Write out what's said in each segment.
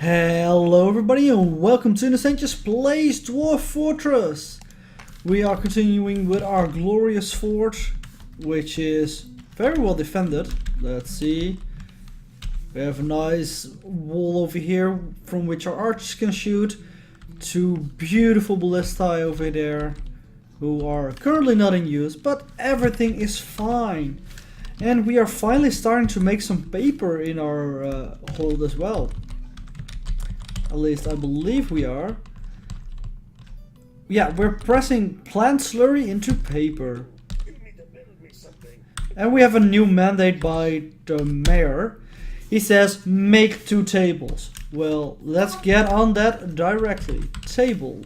Hello everybody and welcome to Innocentius Plays Dwarf Fortress. We are continuing with our glorious fort, which is very well defended. Let's see. We have a nice wall over here from which our archers can shoot. Two beautiful ballistae over there who are currently not in use, but everything is fine. And we are finally starting to make some paper in our hold as well. At least I believe we are. Yeah, we're pressing plant slurry into paper. And we have a new mandate by the mayor. He says, make 2 tables. Well, let's get on that directly. Table.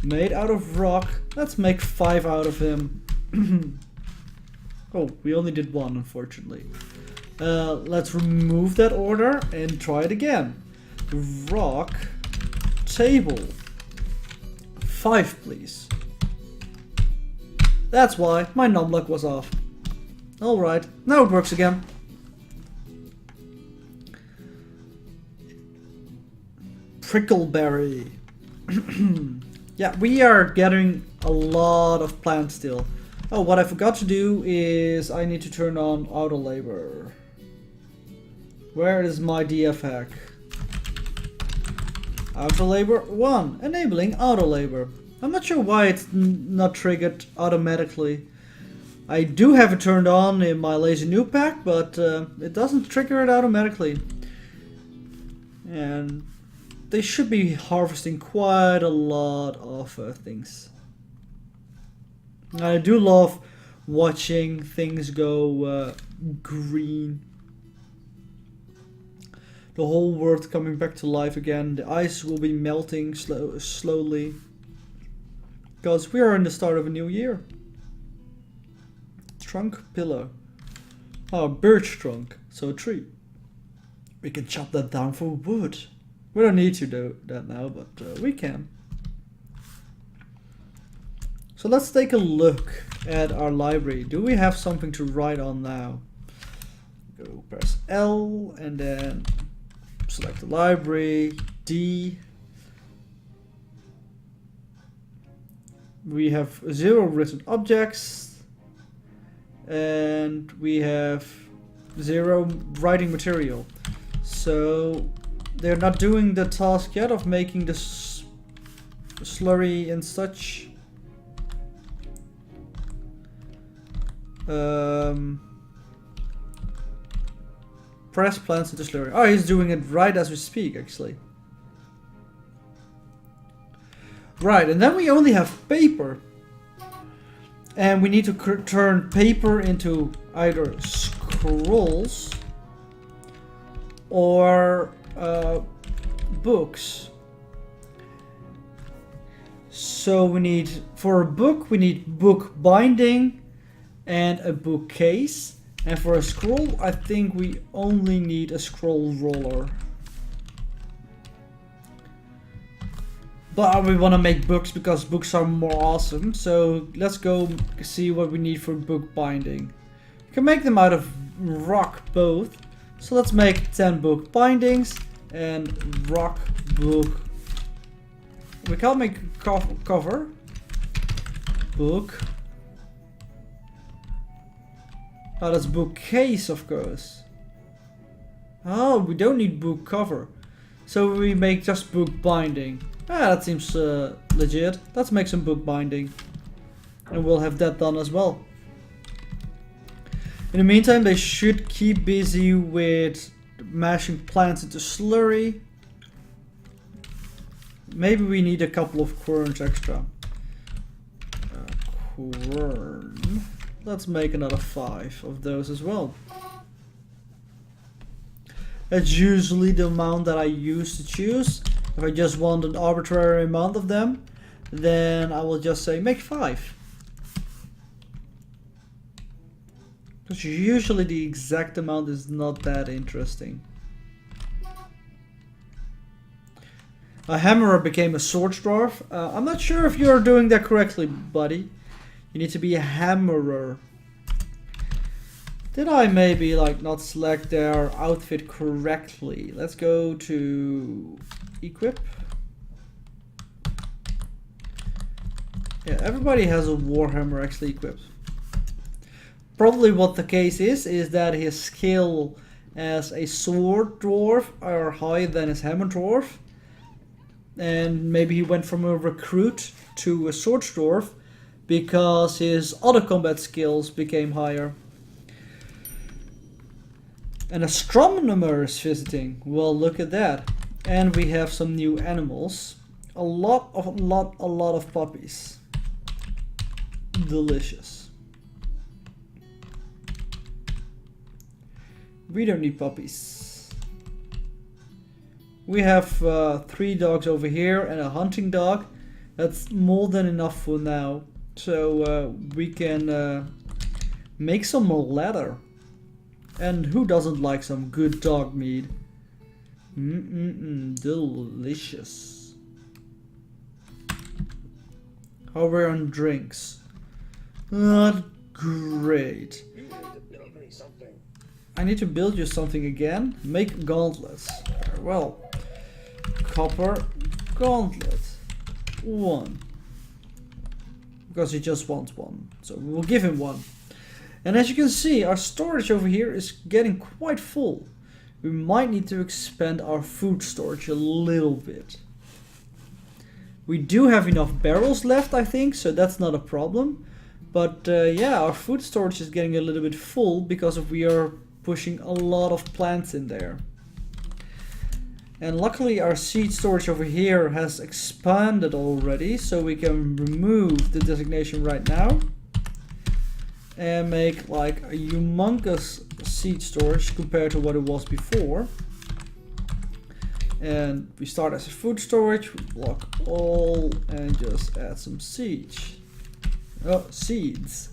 Made out of rock. Let's make 5 out of him. Oh, we only did 1, unfortunately. Let's remove that order and try it again. Rock. Table. 5, please. That's why my numlock was off. Alright, now it works again. Prickleberry. Yeah, we are getting a lot of plants still. Oh, what I forgot to do is I need to turn on auto labor. Where is my DF hack? Auto labor 1, enabling auto labor. I'm not sure why it's not triggered automatically. I do have it turned on in my lazy noob pack, but it doesn't trigger it automatically. And they should be harvesting quite a lot of things. I do love watching things go green. The whole world coming back to life again. The ice will be melting slowly. Because we are in the start of a new year. Trunk pillar. Oh, birch trunk. So a tree. We can chop that down for wood. We don't need to do that now, but we can. So let's take a look at our library. Do we have something to write on now? Go press L and then select the library. D. We have 0 written objects. And we have 0 writing material. So they're not doing the task yet of making this slurry and such. Press plants into slurry. Oh, he's doing it right as we speak, actually. Right, and then we only have paper. And we need to turn paper into either scrolls or books. So we need, for a book, we need book binding and a bookcase. And for a scroll, I think we only need a scroll roller. But we want to make books because books are more awesome. So let's go see what we need for book binding. We can make them out of rock both. So let's make 10 book bindings and rock book. We can't make cover. Book. Oh, that's bookcase, of course. Oh, we don't need book cover. So we make just book binding. Ah, that seems legit. Let's make some book binding. And we'll have that done as well. In the meantime, they should keep busy with mashing plants into slurry. Maybe we need a couple of querns extra. Quern. Let's make another 5 of those as well. That's usually the amount that I use to choose. If I just want an arbitrary amount of them, then I will just say make 5. Because usually the exact amount is not that interesting. A hammerer became a swords dwarf. I'm not sure if you're doing that correctly, buddy. You need to be a hammerer. Did I maybe like not select their outfit correctly? Let's go to equip. Yeah, everybody has a warhammer actually equipped. Probably what the case is that his skill as a sword dwarf are higher than his hammer dwarf. And maybe he went from a recruit to a sword dwarf because his other combat skills became higher. An astronomer is visiting. Well, look at that. And we have some new animals. A lot of puppies. Delicious. We don't need puppies. We have 3 dogs over here and a hunting dog. That's more than enough for now. So we can make some more leather. And who doesn't like some good dog meat? Delicious. How we're on drinks. Not great. I need to build you something again. Make gauntlets. Well, copper gauntlet. 1. Because he just wants 1. So we'll give him 1. And as you can see, our storage over here is getting quite full. We might need to expand our food storage a little bit. We do have enough barrels left, I think, so that's not a problem. But yeah, our food storage is getting a little bit full because we are pushing a lot of plants in there. And luckily our seed storage over here has expanded already, so we can remove the designation right now. And make like a humongous seed storage compared to what it was before. And we start as a food storage, we block all and just add some seeds. Oh, seeds.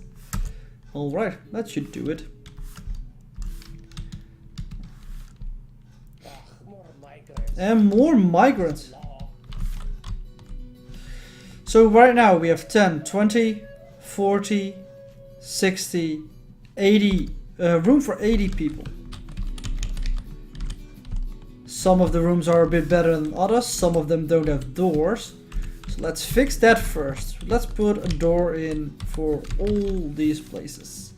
Alright, that should do it. And more migrants. So right now we have 10, 20, 40, 60, 80, room for 80 people. Some of the rooms are a bit better than others, some of them don't have doors. So let's fix that first. Let's put a door in for all these places.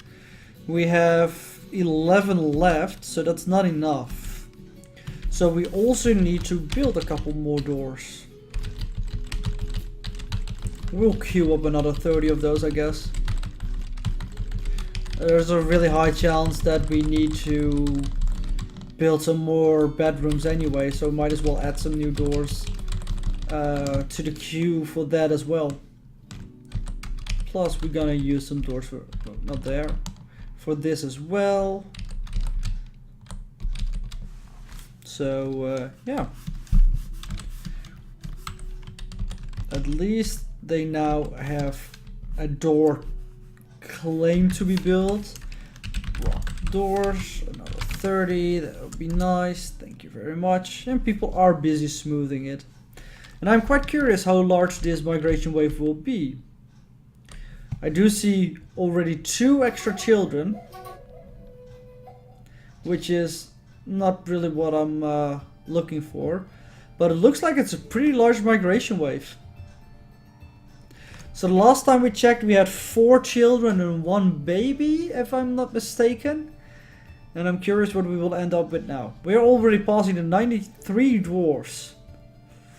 We have 11 left, so that's not enough. So we also need to build a couple more doors. We'll queue up another 30 of those, I guess. There's a really high chance that we need to build some more bedrooms anyway, so might as well add some new doors to the queue for that as well. Plus we're gonna use some doors for, no, not there, for this as well. So yeah, at least they now have a door claim to be built. Rock doors, another 30, that would be nice, thank you very much. And people are busy smoothing it. And I'm quite curious how large this migration wave will be. I do see already 2 extra children, which is not really what I'm looking for, but it looks like it's a pretty large migration wave. So the last time we checked we had 4 children and 1 baby, if I'm not mistaken. And I'm curious what we will end up with now. We're already passing the 93 dwarfs.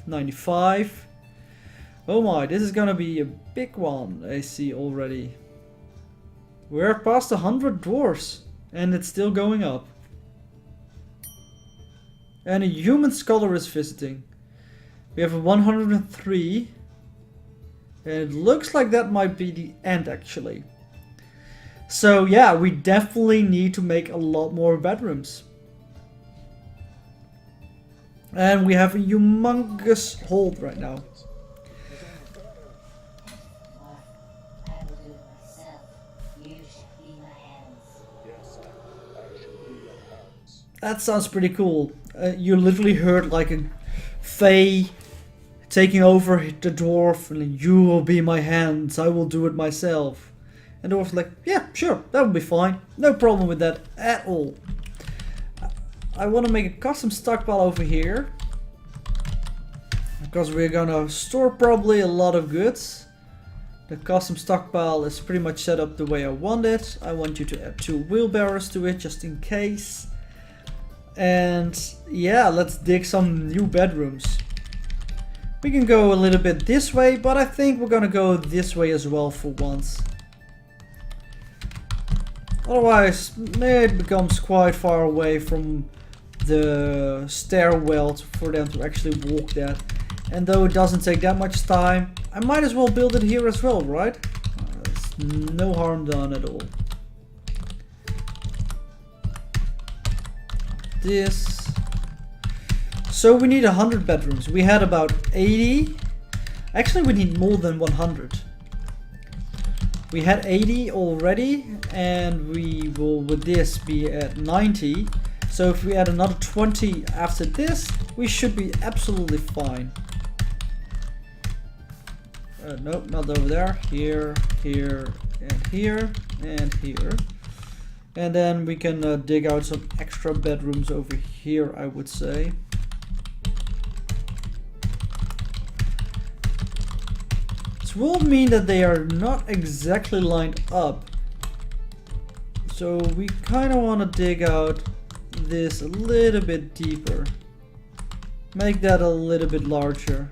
95. Oh my, this is gonna be a big one, I see already. We're past 100 dwarfs and it's still going up. And a human scholar is visiting. We have a 103. And it looks like that might be the end actually. So yeah, we definitely need to make a lot more bedrooms. And we have a humongous hold right now. That sounds pretty cool. You literally heard like a Fae taking over the dwarf, and you will be my hands, I will do it myself. And the dwarf's like, yeah, sure, that would be fine. No problem with that at all. I want to make a custom stockpile over here. Because we're gonna store probably a lot of goods. The custom stockpile is pretty much set up the way I want it. I want you to add 2 wheelbarrows to it just in case. And yeah, let's dig some new bedrooms. We can go a little bit this way, but I think we're gonna go this way as well for once. Otherwise, it becomes quite far away from the stairwell for them to actually walk that. And though it doesn't take that much time, I might as well build it here as well, right? There's no harm done at all. This. So we need 100 bedrooms. We had about 80. Actually, we need more than 100. We had 80 already, and we will with this be at 90. So if we add another 20 after this, we should be absolutely fine. Nope, not over there. Here, here, and here, and here. And then we can dig out some extra bedrooms over here, I would say. This will mean that they are not exactly lined up. So we kind of want to dig out this a little bit deeper. Make that a little bit larger.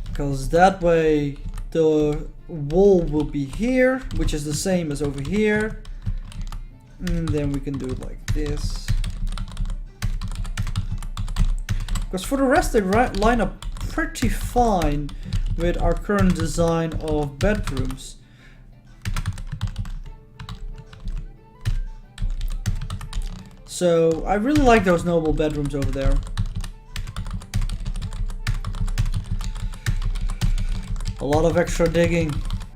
Because that way the wall will be here, which is the same as over here. And then we can do it like this. Because for the rest they line up pretty fine with our current design of bedrooms. So I really like those noble bedrooms over there. A lot of extra digging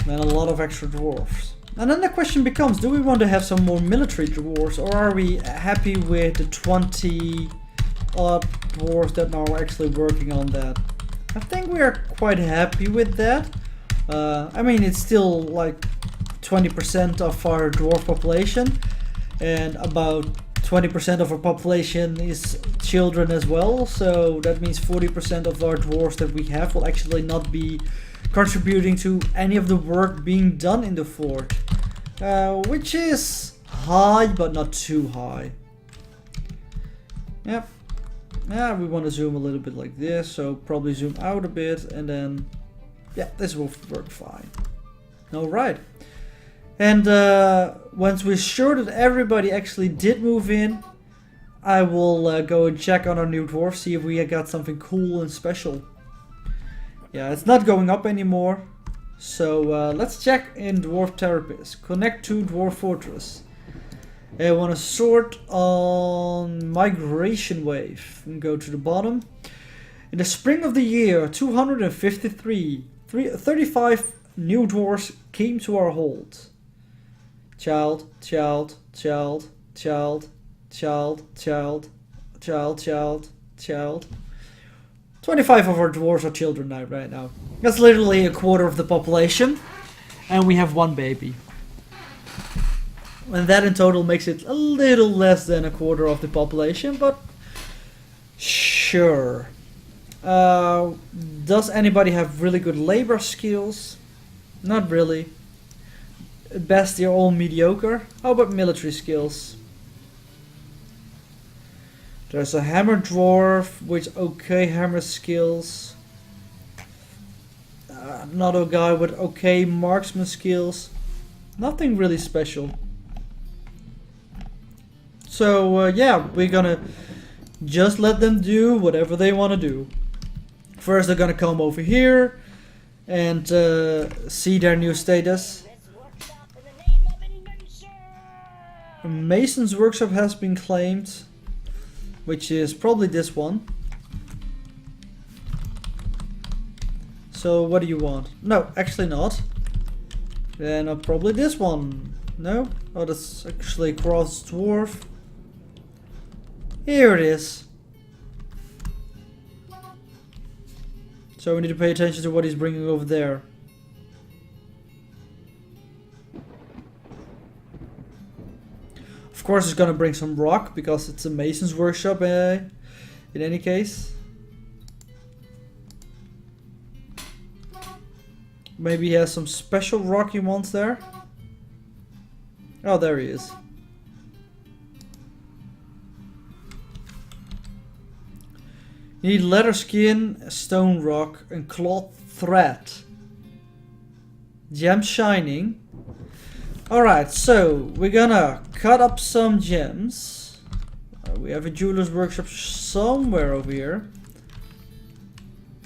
and a lot of extra dwarfs. And then the question becomes, do we want to have some more military dwarfs, or are we happy with the 20 odd dwarfs that are actually working on that? I think we are quite happy with that. I mean, it's still like 20% of our dwarf population, and about 20% of our population is children as well, so that means 40% of our dwarves that we have will actually not be contributing to any of the work being done in the fort, which is high but not too high. Yep. Yeah, we want to zoom a little bit like this, so probably zoom out a bit, and then yeah, this will work fine. Alright. And once we're sure that everybody actually did move in, I will go and check on our new dwarf, see if we got something cool and special. Yeah, it's not going up anymore. So let's check in Dwarf Therapist. Connect to Dwarf Fortress. I want to sort on Migration Wave. And go to the bottom. In the spring of the year 253, 35 new dwarfs came to our hold. Child, child, child, child, child, child, child, child, child. 25 of our dwarves are children now, right now. That's literally a quarter of the population. And we have 1 baby. And that in total makes it a little less than a quarter of the population, but sure. Does anybody have really good labor skills? Not really. At best they're all mediocre. How about military skills? There's a hammer dwarf with okay hammer skills. Another guy with okay marksman skills. Nothing really special. So yeah, we're gonna just let them do whatever they want to do. First they're gonna come over here and see their new status. A mason's workshop has been claimed, which is probably this one. So what do you want? No, actually not. Then probably this one. No? Oh, that's actually cross dwarf. Here it is. So we need to pay attention to what he's bringing over there. Of course, he's gonna bring some rock because it's a mason's workshop. In any case, maybe he has some special rock he wants there. Oh, there he is. You need leather skin, stone rock, and cloth thread. Gem shining. Alright, so we're gonna cut up some gems. We have a jeweler's workshop somewhere over here.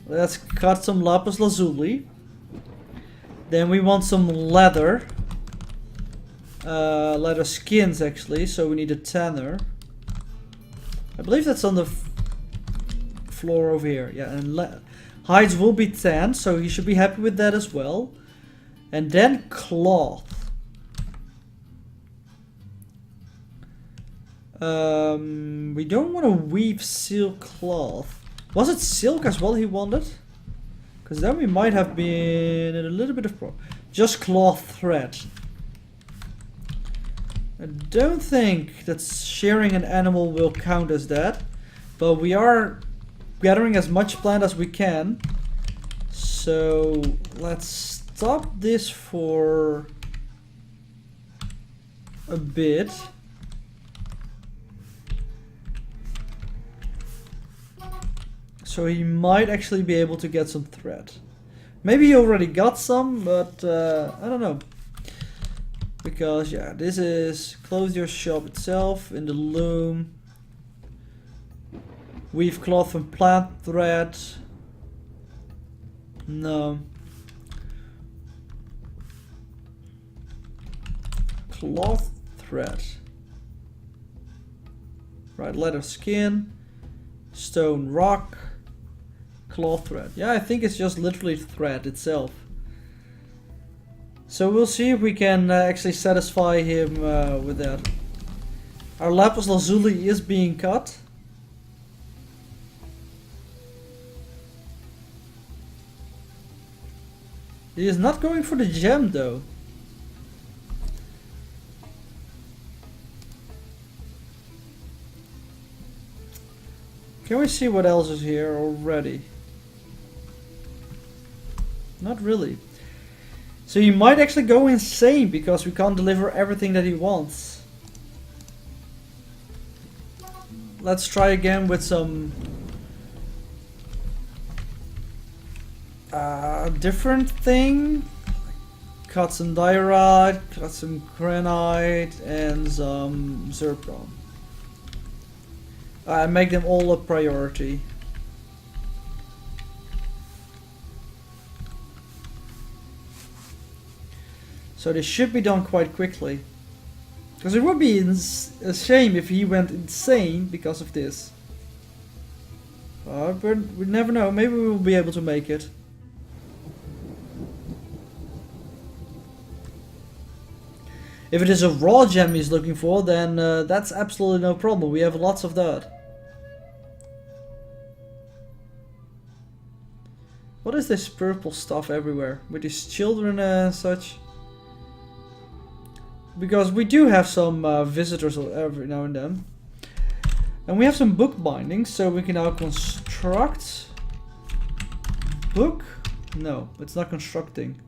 Let's cut some lapis lazuli. Then we want some leather. Leather skins actually, so we need a tanner. I believe that's on the floor over here. Yeah, and hides will be tanned, so he should be happy with that as well. And then cloth. We don't want to weave silk cloth. Was it silk as well he wanted? Because then we might have been in a little bit of problem. Just cloth thread. I don't think that shearing an animal will count as that. But we are gathering as much plant as we can. So let's stop this for a bit. So he might actually be able to get some thread. Maybe he already got some, but I don't know. Because yeah, this is close your shop itself in the loom. Weave cloth from plant thread. No. Cloth thread. Right, leather skin. Stone rock. Cloth thread. Yeah, I think it's just literally thread itself. So we'll see if we can actually satisfy him with that. Our lapis lazuli is being cut. He is not going for the gem though. Can we see what else is here already? Not really. So he might actually go insane because we can't deliver everything that he wants. Let's try again with some different thing. Cut some diorite, cut some granite, and some zircon. Make them all a priority. So this should be done quite quickly. Because it would be a shame if he went insane because of this. But we never know, maybe we will be able to make it. If it is a raw gem he's looking for, then that's absolutely no problem. We have lots of that. What is this purple stuff everywhere? With these children and such? Because we do have some visitors every now and then. And we have some book bindings, so we can now construct... Book? No, it's not constructing.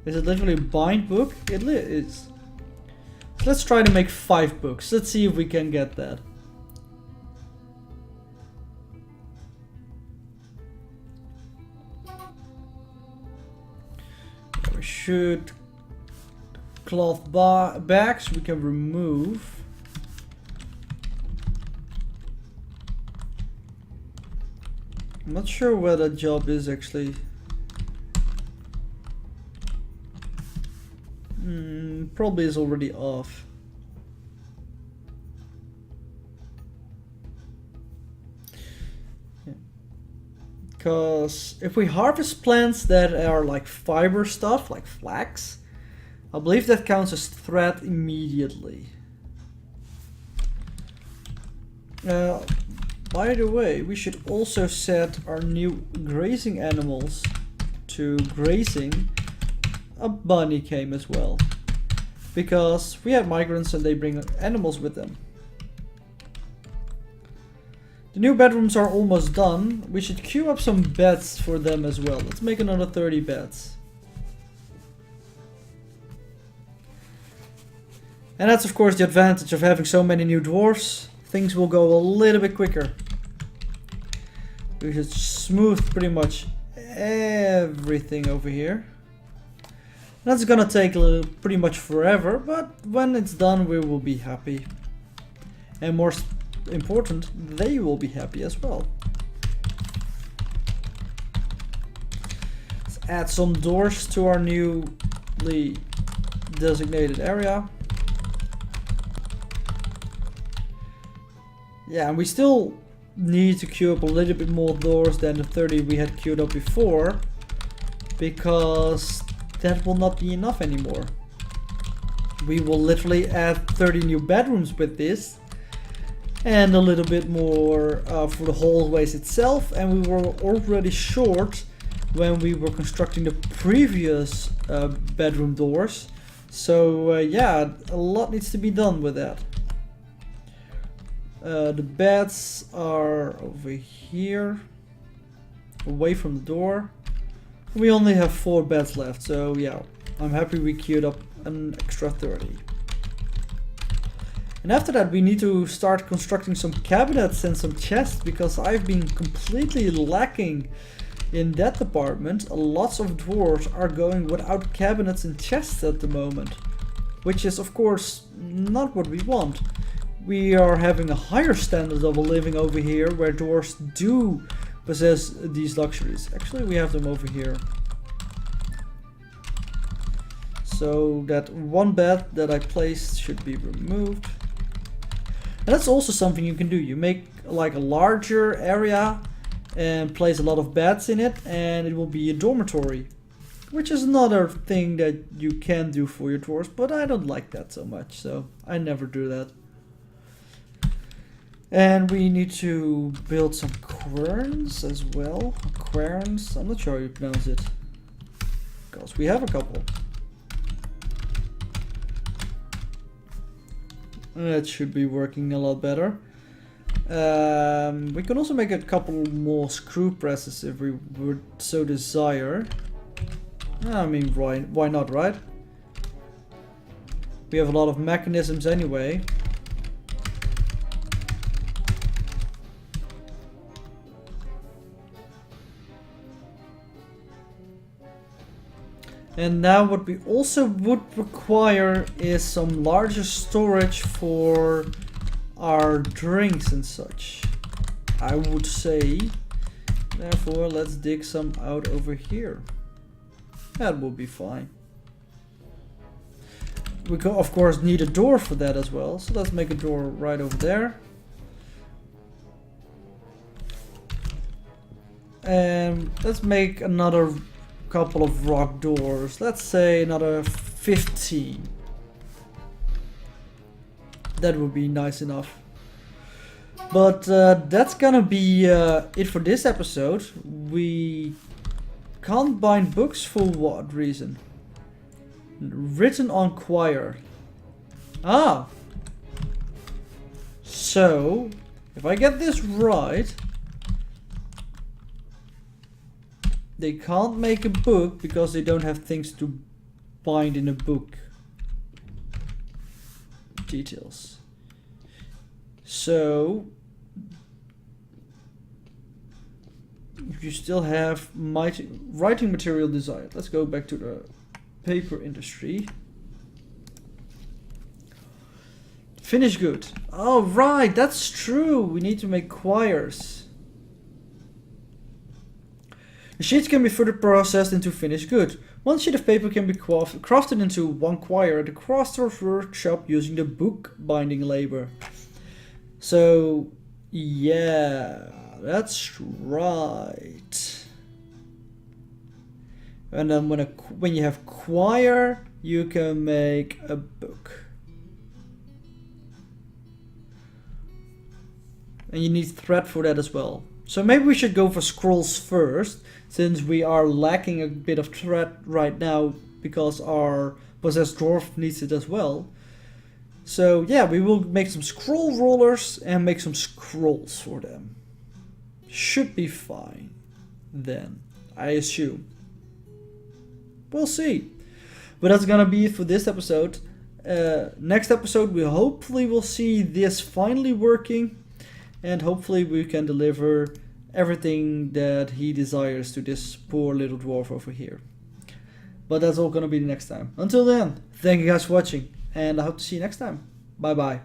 Is it literally bind book? It is. So let's try to make 5 books. Let's see if we can get that. We should... Cloth bags we can remove. I'm not sure where that job is actually. Probably is already off. Because if we harvest plants that are like fiber stuff, like flax, I believe that counts as thread immediately. Well, by the way, we should also set our new grazing animals to grazing. A bunny came as well. Because we have migrants and they bring animals with them. The new bedrooms are almost done. We should queue up some beds for them as well. Let's make another 30 beds. And that's of course the advantage of having so many new dwarfs. Things will go a little bit quicker. We should smooth pretty much everything over here. That's gonna take pretty much forever, but when it's done we will be happy. And more important, they will be happy as well. Let's add some doors to our newly designated area. Yeah, and we still need to queue up a little bit more doors than the 30 we had queued up before, because that will not be enough anymore. We will literally add 30 new bedrooms with this, and a little bit more for the hallways itself, and we were already short when we were constructing the previous bedroom doors. So yeah, a lot needs to be done with that. The beds are over here, away from the door. We only have 4 beds left, so yeah, I'm happy we queued up an extra 30. And after that we need to start constructing some cabinets and some chests, because I've been completely lacking in that department. Lots of dwarves are going without cabinets and chests at the moment, which is of course not what we want. We are having a higher standard of a living over here where dwarves do possess these luxuries. Actually, we have them over here. So that one bed that I placed should be removed. And that's also something you can do. You make like a larger area and place a lot of beds in it, and it will be a dormitory. Which is another thing that you can do for your dwarves, but I don't like that so much, so I never do that. And we need to build some querns as well. Querns, I'm not sure how you pronounce it, because we have a couple. That should be working a lot better. We can also make a couple more screw presses if we would so desire. I mean, why not, right? We have a lot of mechanisms anyway. And now what we also would require is some larger storage for our drinks and such, I would say. Therefore, let's dig some out over here. That will be fine. We could, of course, need a door for that as well. So let's make a door right over there. And let's make another couple of rock doors. Let's say another 15. That would be nice enough. But that's gonna be it for this episode. We can't bind books for what reason? Written on choir. Ah! So, if I get this right, they can't make a book because they don't have things to bind in a book. Details. So, if you still have writing material desired, let's go back to the paper industry. Finish good. Oh right, that's true. We need to make quires. The sheets can be further processed into finished good. One sheet of paper can be crafted into one quire at the crafter's workshop using the book binding labor. So, yeah, that's right. And then when you have quire, you can make a book. And you need thread for that as well. So maybe we should go for scrolls first, since we are lacking a bit of thread right now because our possessed dwarf needs it as well. So yeah, we will make some scroll rollers and make some scrolls for them. Should be fine then, I assume. We'll see. But that's gonna be it for this episode. Next episode we hopefully will see this finally working, and hopefully we can deliver everything that he desires to this poor little dwarf over here. But that's all gonna be the next time. Until then, thank you guys for watching, and I hope to see you next time. Bye bye.